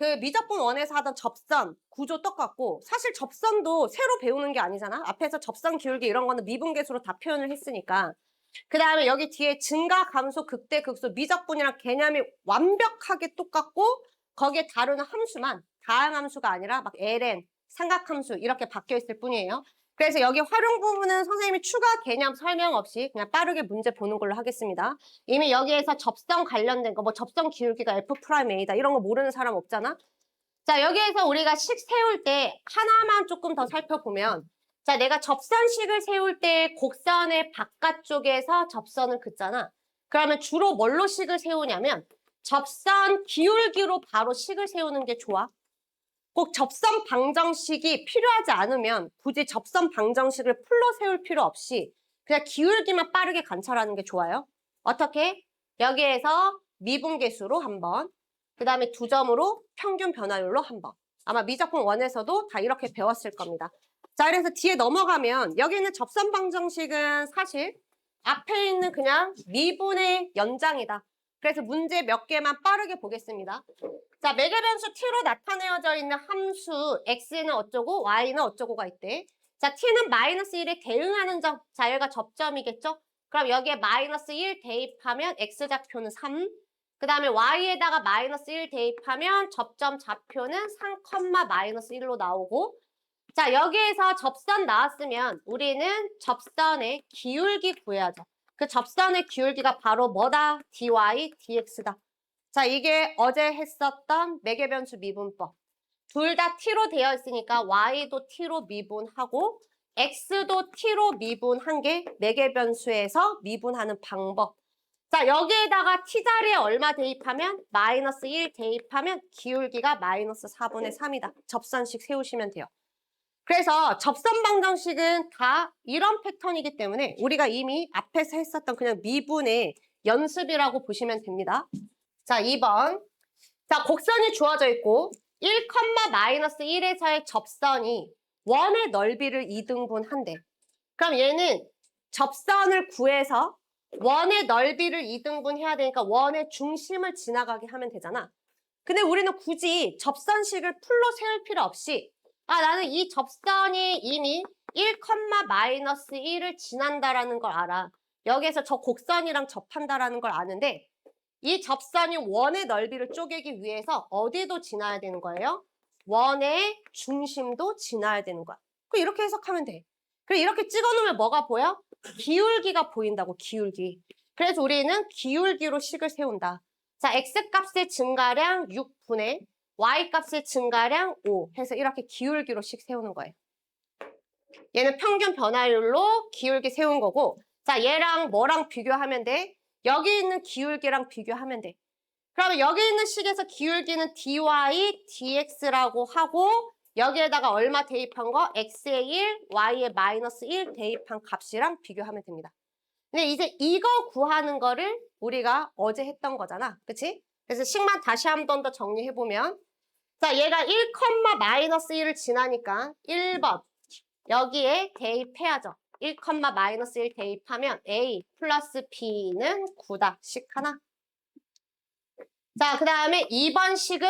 그 미적분 원에서 하던 접선 구조 똑같고 사실 접선도 새로 배우는 게 아니잖아. 앞에서 접선 기울기 이런 거는 미분계수로 다 표현을 했으니까. 그 다음에 여기 뒤에 증가, 감소, 극대, 극소, 미적분이랑 개념이 완벽하게 똑같고 거기에 다루는 함수만 다항함수가 아니라 막 ln, 삼각함수 이렇게 바뀌어 있을 뿐이에요. 그래서 여기 활용 부분은 선생님이 추가 개념 설명 없이 그냥 빠르게 문제 보는 걸로 하겠습니다. 이미 여기에서 접선 관련된 거, 뭐 접선 기울기가 F'A다 이런 거 모르는 사람 없잖아. 자, 여기에서 우리가 식 세울 때 하나만 조금 더 살펴보면 자, 내가 접선식을 세울 때 곡선의 바깥쪽에서 접선을 긋잖아. 그러면 주로 뭘로 식을 세우냐면 접선 기울기로 바로 식을 세우는 게 좋아. 꼭 접선 방정식이 필요하지 않으면 굳이 접선 방정식을 풀로 세울 필요 없이 그냥 기울기만 빠르게 관찰하는 게 좋아요. 어떻게? 여기에서 미분계수로 한번, 그 다음에 2점으로 평균 변화율로 한번. 아마 미적분 원에서도 다 이렇게 배웠을 겁니다. 자, 그래서 뒤에 넘어가면 여기 있는 접선 방정식은 사실 앞에 있는 그냥 미분의 연장이다. 그래서 문제 몇 개만 빠르게 보겠습니다. 자, 매개변수 t로 나타내어져 있는 함수 x는 어쩌고 y는 어쩌고가 있대. 자, t는 마이너스 1에 대응하는 점, 자, 여기가 접점이겠죠? 그럼 여기에 마이너스 1 대입하면 x좌표는 3. 그 다음에 y에다가 마이너스 1 대입하면 접점 좌표는 3, 마이너스 1로 나오고 자, 여기에서 접선 나왔으면 우리는 접선의 기울기 구해야죠. 그 접선의 기울기가 바로 뭐다? dy, dx다. 자, 이게 어제 했었던 매개변수 미분법. 둘 다 t로 되어 있으니까 y도 t로 미분하고 x도 t로 미분한 게 매개변수에서 미분하는 방법. 자, 여기에다가 t자리에 얼마 대입하면? 마이너스 1 대입하면 기울기가 마이너스 4분의 3이다. 접선식 세우시면 돼요. 그래서 접선 방정식은 다 이런 패턴이기 때문에 우리가 이미 앞에서 했었던 그냥 미분의 연습이라고 보시면 됩니다. 자, 2번. 자, 곡선이 주어져 있고 1, 마이너스 1에서의 접선이 원의 넓이를 2등분한대. 그럼 얘는 접선을 구해서 원의 넓이를 2등분 해야 되니까 원의 중심을 지나가게 하면 되잖아. 근데 우리는 굳이 접선식을 풀로 세울 필요 없이 나는 이 접선이 이미 1, 마이너스 1을 지난다라는 걸 알아. 여기에서 저 곡선이랑 접한다라는 걸 아는데 이 접선이 원의 넓이를 쪼개기 위해서 어디도 지나야 되는 거예요? 원의 중심도 지나야 되는 거야. 그럼 이렇게 해석하면 돼. 그리고 이렇게 찍어놓으면 뭐가 보여? 기울기가 보인다고, 기울기. 그래서 우리는 기울기로 식을 세운다. 자, x값의 증가량 6분의 y값의 증가량 5 해서 이렇게 기울기로 식 세우는 거예요. 얘는 평균 변화율로 기울기 세운 거고 자, 얘랑 뭐랑 비교하면 돼? 여기 있는 기울기랑 비교하면 돼. 그러면 여기 있는 식에서 기울기는 dy, dx라고 하고 여기에다가 얼마 대입한 거? x의 1, y의 마이너스 1 대입한 값이랑 비교하면 됩니다. 근데 이제 이거 구하는 거를 우리가 어제 했던 거잖아. 그치? 그래서 식만 다시 한 번 더 정리해보면 자, 얘가 1, 마이너스 1을 지나니까 1번 여기에 대입해야죠. 1, 마이너스 1 대입하면 a 플러스 b는 9다. 식 하나. 자, 그 다음에 2번 식은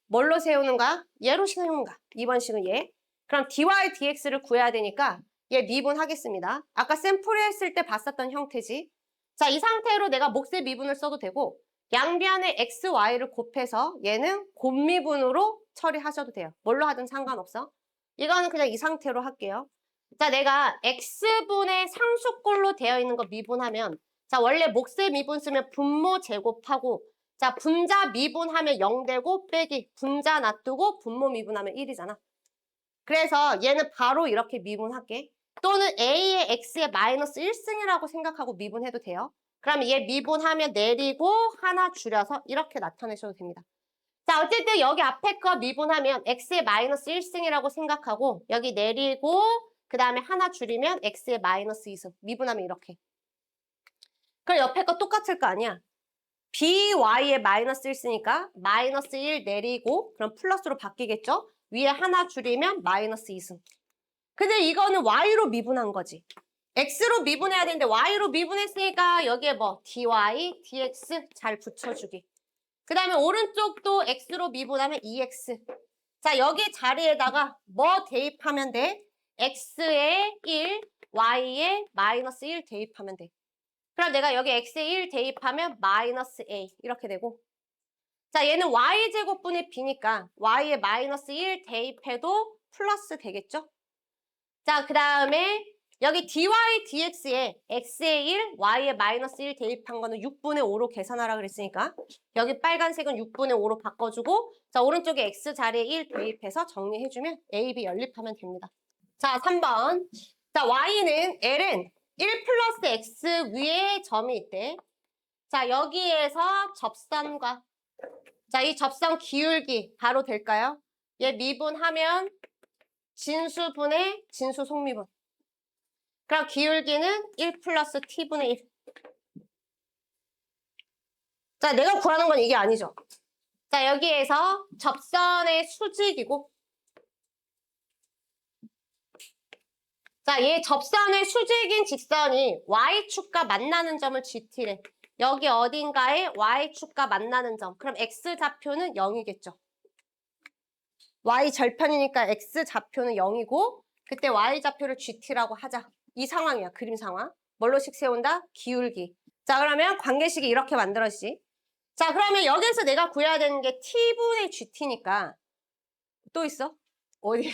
뭘로 세우는 거야? 얘로 세우는 거야. 2번 식은 얘. 그럼 dy, dx를 구해야 되니까 얘 미분하겠습니다. 아까 샘플에 했을 때 봤었던 형태지. 자, 이 상태로 내가 몫의 미분을 써도 되고 양변에 x, y를 곱해서 얘는 곱미분으로 처리하셔도 돼요. 뭘로 하든 상관없어. 이거는 그냥 이 상태로 할게요. 자, 내가 x분의 상수꼴로 되어 있는 거 미분하면 자, 원래 몫의 미분 쓰면 분모 제곱하고 자, 분자 미분하면 0 되고 빼기 분자 놔두고 분모 미분하면 1이잖아. 그래서 얘는 바로 이렇게 미분할게. 또는 a의 x의 마이너스 1승이라고 생각하고 미분해도 돼요. 그럼 얘 미분하면 내리고 하나 줄여서 이렇게 나타내셔도 됩니다. 자, 어쨌든 여기 앞에 거 미분하면 x의 마이너스 1승이라고 생각하고 여기 내리고 그 다음에 하나 줄이면 x의 마이너스 2승. 미분하면 이렇게. 그럼 옆에 거 똑같을 거 아니야. by의 마이너스 1쓰니까 마이너스 1 내리고 그럼 플러스로 바뀌겠죠? 위에 하나 줄이면 마이너스 2승. 근데 이거는 y로 미분한 거지. x로 미분해야 되는데 y로 미분했으니까 여기에 뭐 dy, dx 잘 붙여주기. 그 다음에 오른쪽도 x로 미분하면 2x. 자, 여기 자리에다가 뭐 대입하면 돼? x에 1, y에 마이너스 1 대입하면 돼. 그럼 내가 여기 x에 1 대입하면 마이너스 a 이렇게 되고, 자, 얘는 y제곱분의 b니까 y에 마이너스 1 대입해도 플러스 되겠죠? 자, 그 다음에 여기 dy dx에 x에 1, y에 마이너스 1 대입한 거는 6분의 5로 계산하라 그랬으니까 여기 빨간색은 6분의 5로 바꿔주고, 자, 오른쪽에 x 자리에 1 대입해서 정리해주면 a, b 연립하면 됩니다. 자, 3번. 자, y는 ln 1 플러스 x 위에 점이 있대. 자, 여기에서 접선과, 자, 이 접선 기울기 바로 될까요? 얘 미분하면 진수분의 진수 속미분. 그럼 기울기는 1 플러스 t분의 1. 자, 내가 구하는 건 이게 아니죠. 자, 여기에서 접선의 수직이고, 자, 얘 접선의 수직인 직선이 y축과 만나는 점을 GT래. 여기 어딘가에 y축과 만나는 점. 그럼 x좌표는 0이겠죠. y절편이니까 x좌표는 0이고, 그때 y좌표를 GT라고 하자. 이 상황이야, 그림 상황. 뭘로씩 세운다? 기울기. 자, 그러면 관계식이 이렇게 만들어지지. 자, 그러면 여기서 내가 구해야 되는 게 t분의 gt니까 또 있어? 어디?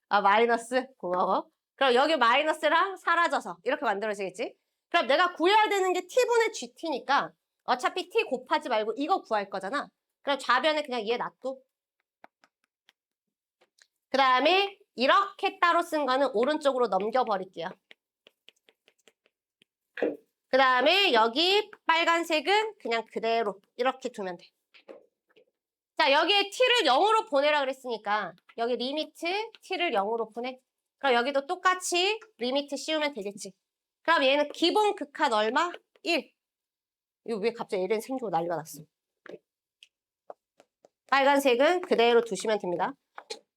아, 마이너스? 고마워. 그럼 여기 마이너스랑 사라져서 이렇게 만들어지겠지? 그럼 내가 구해야 되는 게 t분의 gt니까 어차피 t 곱하지 말고 이거 구할 거잖아. 그럼 좌변에 그냥 얘 놔둬. 그 다음에 이렇게 따로 쓴 거는 오른쪽으로 넘겨버릴게요. 그 다음에 여기 빨간색은 그냥 그대로 이렇게 두면 돼. 자, 여기에 t를 0으로 보내라 그랬으니까 여기 리미트 t를 0으로 보내. 그럼 여기도 똑같이 리미트 씌우면 되겠지. 그럼 얘는 기본 극한 얼마? 1. 이거 왜 갑자기 ln 생기고 난리가 났어. 빨간색은 그대로 두시면 됩니다.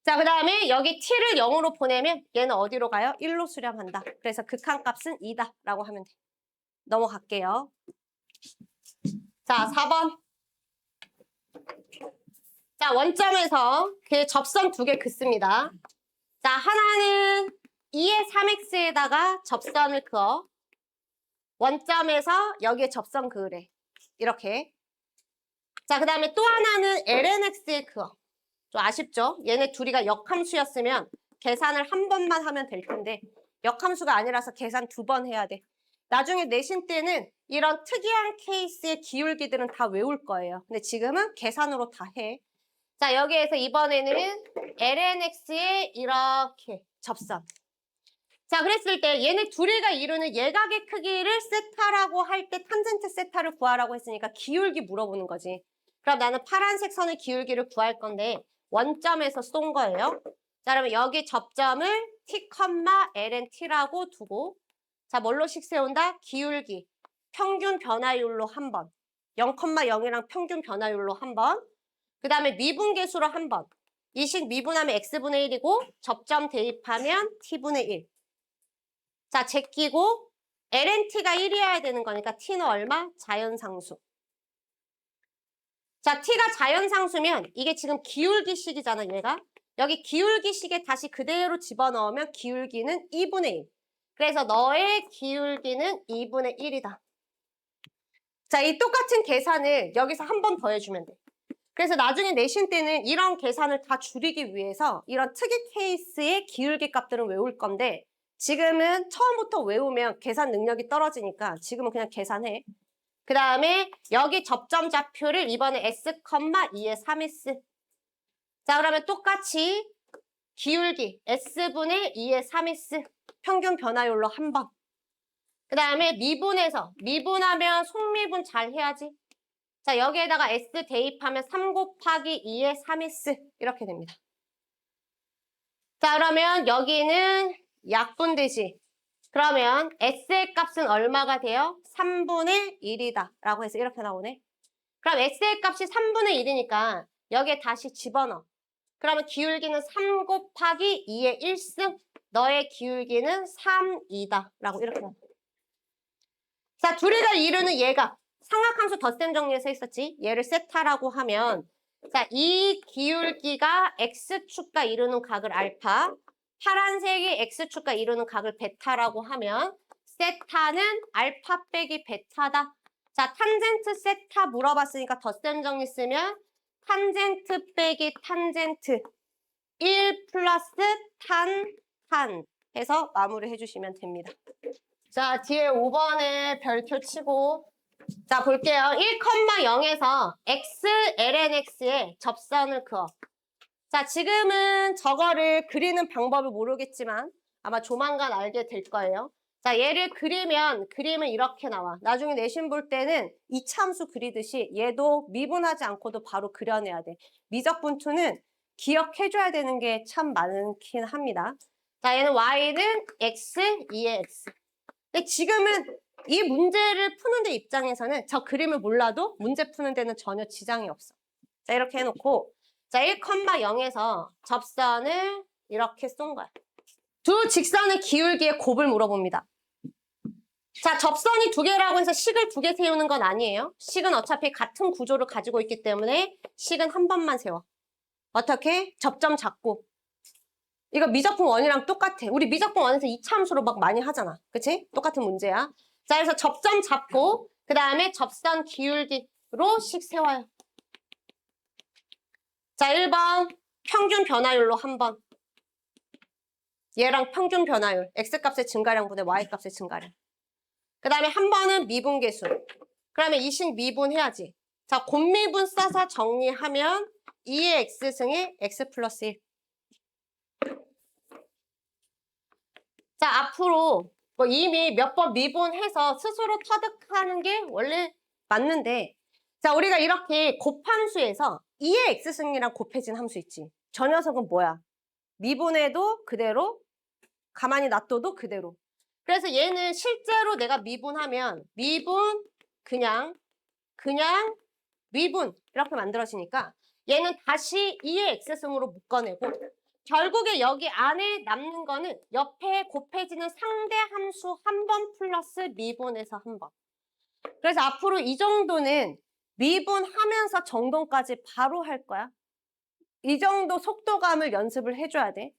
자, 그 다음에 여기 t를 0으로 보내면 얘는 어디로 가요? 1로 수렴한다. 그래서 극한값은 2다 라고 하면 돼. 넘어갈게요. 자, 4번. 자, 원점에서 그 접선 두 개 긋습니다. 자, 하나는 2의 3x에다가 접선을 그어. 원점에서 여기에 접선 그으래. 이렇게. 자, 그 다음에 또 하나는 lnx에 그어. 좀 아쉽죠? 얘네 둘이가 역함수였으면 계산을 한 번만 하면 될 텐데 역함수가 아니라서 계산 2번 해야 돼. 나중에 내신 때는 이런 특이한 케이스의 기울기들은 다 외울 거예요. 근데 지금은 계산으로 다 해. 자, 여기에서 이번에는 lnx에 이렇게 접선. 자, 그랬을 때 얘네 둘이가 이루는 예각의 크기를 세타라고 할 때 탄젠트 세타를 구하라고 했으니까 기울기 물어보는 거지. 그럼 나는 파란색 선의 기울기를 구할 건데 원점에서 쏜 거예요. 자, 그러면 여기 접점을 t, ln t라고 두고, 자, 뭘로씩 세운다? 기울기. 평균 변화율로 한 번. 0,0이랑 평균 변화율로 한 번. 그 다음에 미분계수로 한 번. 이 식 미분하면 x분의 1이고 접점 대입하면 t분의 1. 자, 제끼고 lnt가 1이어야 되는 거니까 t는 얼마? 자연상수. 자, t가 자연상수면 이게 지금 기울기식이잖아, 얘가. 여기 기울기식에 다시 그대로 집어넣으면 기울기는 2분의 1. 그래서 너의 기울기는 2분의 1이다. 자, 이 똑같은 계산을 여기서 한 번 더 해주면 돼. 그래서 나중에 내신 때는 이런 계산을 다 줄이기 위해서 이런 특이 케이스의 기울기 값들은 외울 건데 지금은 처음부터 외우면 계산 능력이 떨어지니까 지금은 그냥 계산해. 그 다음에 여기 접점 좌표를 이번에 s, 2의 3s. 자, 그러면 똑같이 기울기 s분의 2의 3s 평균 변화율로 한 번. 그 다음에 미분해서 미분하면 속미분 잘 해야지. 자, 여기에다가 s 대입하면 3 곱하기 2의 3s 이렇게 됩니다. 자, 그러면 여기는 약분되지. 그러면 s의 값은 얼마가 돼요? 3분의 1이다 라고 해서 이렇게 나오네. 그럼 s의 값이 3분의 1이니까 여기에 다시 집어넣어. 그러면 기울기는 3 곱하기 2의 1승. 너의 기울기는 3이다 라고 이렇게 나와. 자, 둘이가 이루는 얘가 삼각함수 덧셈 정리해서 했었지. 얘를 세타라고 하면 자, 이 기울기가 x축과 이루는 각을 알파, 파란색이 x축과 이루는 각을 베타라고 하면 세타는 알파 빼기 베타다. 자, 탄젠트 세타 물어봤으니까 덧셈 정리 쓰면 탄젠트 빼기 탄젠트 1 플러스 탄 해서 마무리 해주시면 됩니다. 자, 뒤에 5번에 별표 치고 자, 볼게요. 1,0에서 x, ln x에 접선을 그어. 자, 지금은 저거를 그리는 방법을 모르겠지만 아마 조만간 알게 될 거예요. 자, 얘를 그리면 이렇게 나와. 나중에 내신 볼 때는 이차함수 그리듯이 얘도 미분하지 않고도 바로 그려내야 돼. 미적분투는 기억해줘야 되는 게 참 많긴 합니다. 자, 얘는 y는 x, 2의 x. 근데 지금은 이 문제를 푸는 데 입장에서는 저 그림을 몰라도 문제 푸는 데는 전혀 지장이 없어. 자, 이렇게 해놓고 자, 1,0에서 접선을 이렇게 쏜 거야. 두 직선의 기울기의 곱을 물어봅니다. 자, 접선이 두 개라고 해서 식을 두 개 세우는 건 아니에요. 식은 어차피 같은 구조를 가지고 있기 때문에 식은 한 번만 세워. 어떻게? 접점 잡고. 이거 미적분 원이랑 똑같아. 우리 미적분 원에서 이차함수로 막 많이 하잖아. 그치? 똑같은 문제야. 자, 그래서 접점 잡고 그 다음에 접선 기울기로 식 세워요. 자, 1번 평균 변화율로 한 번. 얘랑 평균 변화율. x값의 증가량분의 y값의 증가량. 그 다음에 한 번은 미분계수. 그러면 이 식 미분해야지. 자, 곱미분 써서 정리하면 2의 x승의 x 플러스 1. 자, 앞으로 뭐 이미 몇 번 미분해서 스스로 터득하는 게 원래 맞는데 자, 우리가 이렇게 곱함수에서 2의 x승이랑 곱해진 함수 있지. 저 녀석은 뭐야? 미분해도 그대로, 가만히 놔둬도 그대로. 그래서 얘는 실제로 내가 미분하면 미분, 그냥 미분 이렇게 만들어지니까 얘는 다시 2의 x승으로 묶어내고 결국에 여기 안에 남는 거는 옆에 곱해지는 상대 함수 한 번 플러스 미분에서 한 번. 그래서 앞으로 이 정도는 미분하면서 정돈까지 바로 할 거야. 이 정도 속도감을 연습을 해줘야 돼.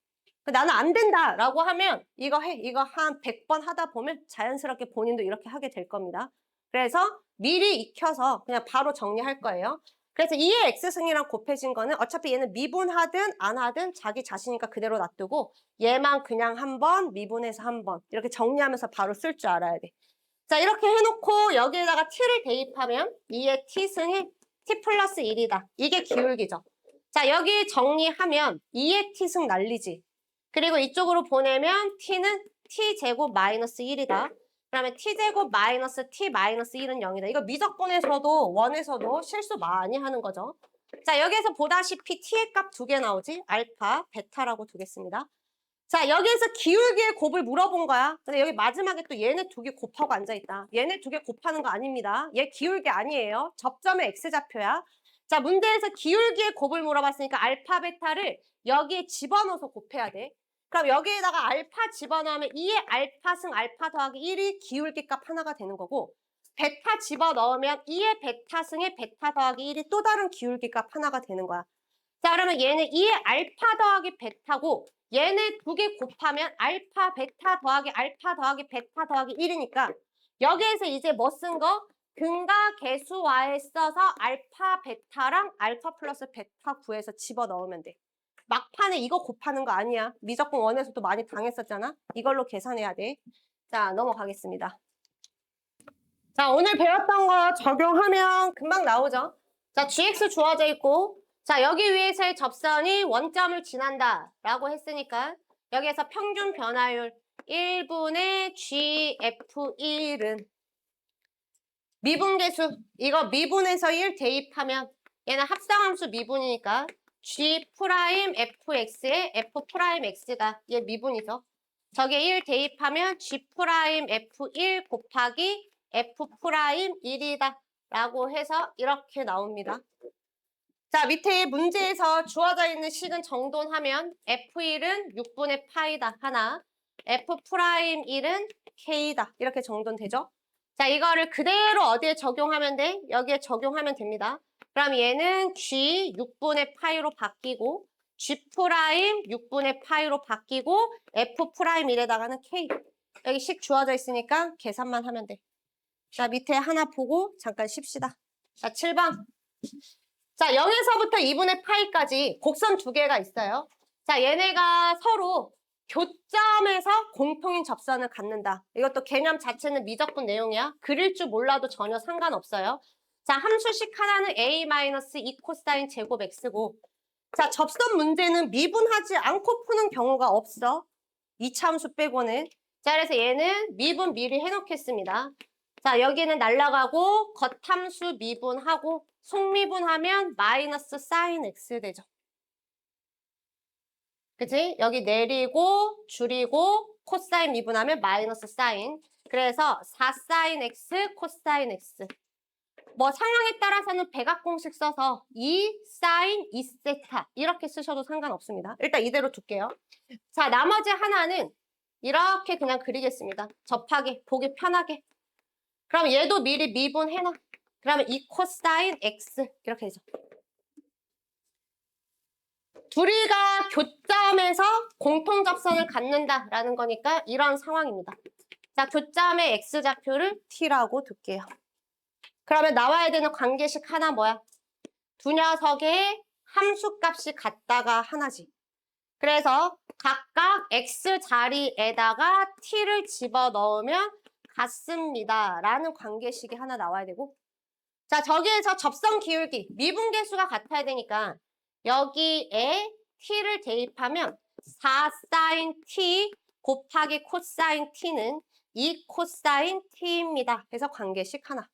나는 안 된다라고 하면 이거 해. 이거 한 100번 하다 보면 자연스럽게 본인도 이렇게 하게 될 겁니다. 그래서 미리 익혀서 그냥 바로 정리할 거예요. 그래서 2의 x승이랑 곱해진 거는 어차피 얘는 미분하든 안 하든 자기 자신이니까 그대로 놔두고 얘만 그냥 한 번, 미분해서 한 번 이렇게 정리하면서 바로 쓸 줄 알아야 돼. 자, 이렇게 해놓고 여기에다가 t를 대입하면 2의 t승이 t 플러스 1이다. 이게 기울기죠. 자, 여기 정리하면 2의 t승 날리지. 그리고 이쪽으로 보내면 t는 t제곱 마이너스 1이다. 그러면 t제곱 마이너스 t 마이너스 1은 0이다. 이거 미적분에서도 원에서도 실수 많이 하는 거죠. 자, 여기에서 보다시피 t의 값 두 개 나오지. 알파, 베타라고 두겠습니다. 자, 여기에서 기울기의 곱을 물어본 거야. 근데 여기 마지막에 또 얘네 두 개 곱하고 앉아있다. 얘네 두 개 곱하는 거 아닙니다. 얘 기울기 아니에요. 접점의 x좌표야. 자, 문제에서 기울기의 곱을 물어봤으니까 알파, 베타를 여기에 집어넣어서 곱해야 돼. 그럼 여기에다가 알파 집어넣으면 2의 알파승 알파 더하기 1이 기울기 값 하나가 되는 거고 베타 집어넣으면 2의 베타승의 베타 더하기 1이 또 다른 기울기 값 하나가 되는 거야. 자, 그러면 얘는 2의 알파 더하기 베타고 얘네 두 개 곱하면 알파 베타 더하기 알파 더하기 베타 더하기 1이니까 여기에서 이제 뭐 쓴 거? 근과 계수와에 써서 알파 베타랑 알파 플러스 베타 구해서 집어넣으면 돼. 막판에 이거 곱하는 거 아니야. 미적분 원에서도 많이 당했었잖아. 이걸로 계산해야 돼. 자, 넘어가겠습니다. 자, 오늘 배웠던 거 적용하면 금방 나오죠. 자, gx 주어져 있고 자, 여기 위에서의 접선이 원점을 지난다 라고 했으니까 여기에서 평균 변화율 1분의 gf1은 미분계수 이거 미분에서 1 대입하면 얘는 합성함수 미분이니까 g 프라임 fx에 f 프라임 x가 얘 미분이죠. 저게 1 대입하면 g 프라임 f1 곱하기 f 프라임 1이다 라고 해서 이렇게 나옵니다. 자, 밑에 문제에서 주어져 있는 식은 정돈하면 f1은 6분의 파이다 하나 f 프라임 1은 k다 이렇게 정돈되죠. 자, 이거를 그대로 어디에 적용하면 돼? 여기에 적용하면 됩니다. 그럼 얘는 G 6분의 파이로 바뀌고 G 프라임 6분의 파이로 바뀌고 F 프라임 이래다가는 K. 여기 식 주어져 있으니까 계산만 하면 돼. 자, 밑에 하나 보고 잠깐 쉽시다. 자, 7번. 자, 0에서부터 2분의 파이까지 곡선 두 개가 있어요. 자, 얘네가 서로 교점에서 공통인 접선을 갖는다. 이것도 개념 자체는 미적분 내용이야. 그릴 줄 몰라도 전혀 상관없어요. 자, 함수식 하나는 a-2 코사인 제곱 x고, 자, 접선 문제는 미분하지 않고 푸는 경우가 없어. 2차 함수 빼고는. 자, 그래서 얘는 미분 미리 해놓겠습니다. 자, 여기는 날라가고 겉함수 미분하고 속미분하면 마이너스 사인 x 되죠. 그치? 여기 내리고 줄이고 코사인 미분하면 마이너스 사인. 그래서 4 사인 x 코사인 x. 뭐 상황에 따라서는 백악공식 써서 2 사인 2세타 이렇게 쓰셔도 상관없습니다. 일단 이대로 둘게요. 자, 나머지 하나는 이렇게 그냥 그리겠습니다. 접하게, 보기 편하게. 그럼 얘도 미리 미분해놔. 그러면 2 코사인 x 이렇게 되죠. 둘이가 교점에서 공통접선을 갖는다라는 거니까 이런 상황입니다. 자, 교점의 x좌표를 t라고 둘게요. 그러면 나와야 되는 관계식 하나 뭐야? 두 녀석의 함수값이 같다가 하나지. 그래서 각각 x 자리에다가 t를 집어넣으면 같습니다. 라는 관계식이 하나 나와야 되고, 자, 저기에서 접선 기울기, 미분계수가 같아야 되니까 여기에 t를 대입하면 4 사인 t 곱하기 코사인 t는 2 코사인 t입니다. 그래서 관계식 하나.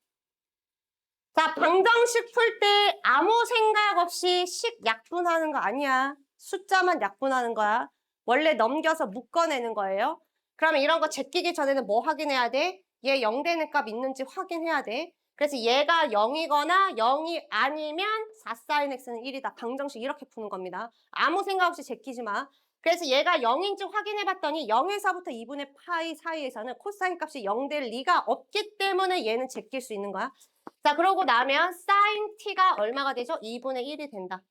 자, 방정식 풀 때 아무 생각 없이 식 약분하는 거 아니야. 숫자만 약분하는 거야. 원래 넘겨서 묶어내는 거예요. 그러면 이런 거 제끼기 전에는 뭐 확인해야 돼? 얘 0 되는 값 있는지 확인해야 돼. 그래서 얘가 0이거나 0이 아니면 4 사인 x는 1이다. 방정식 이렇게 푸는 겁니다. 아무 생각 없이 제끼지 마. 그래서 얘가 0인지 확인해봤더니 0에서부터 2분의 파이 사이에서는 코사인 값이 0 될 리가 없기 때문에 얘는 제낄 수 있는 거야. 자, 그러고 나면 사인 t가 얼마가 되죠? 2분의 1이 된다.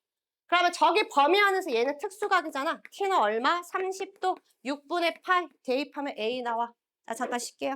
그러면 저기 범위 안에서 얘는 특수각이잖아. t는 얼마? 30도 6분의 8 대입하면 a 나와. 자, 잠깐 쉴게요.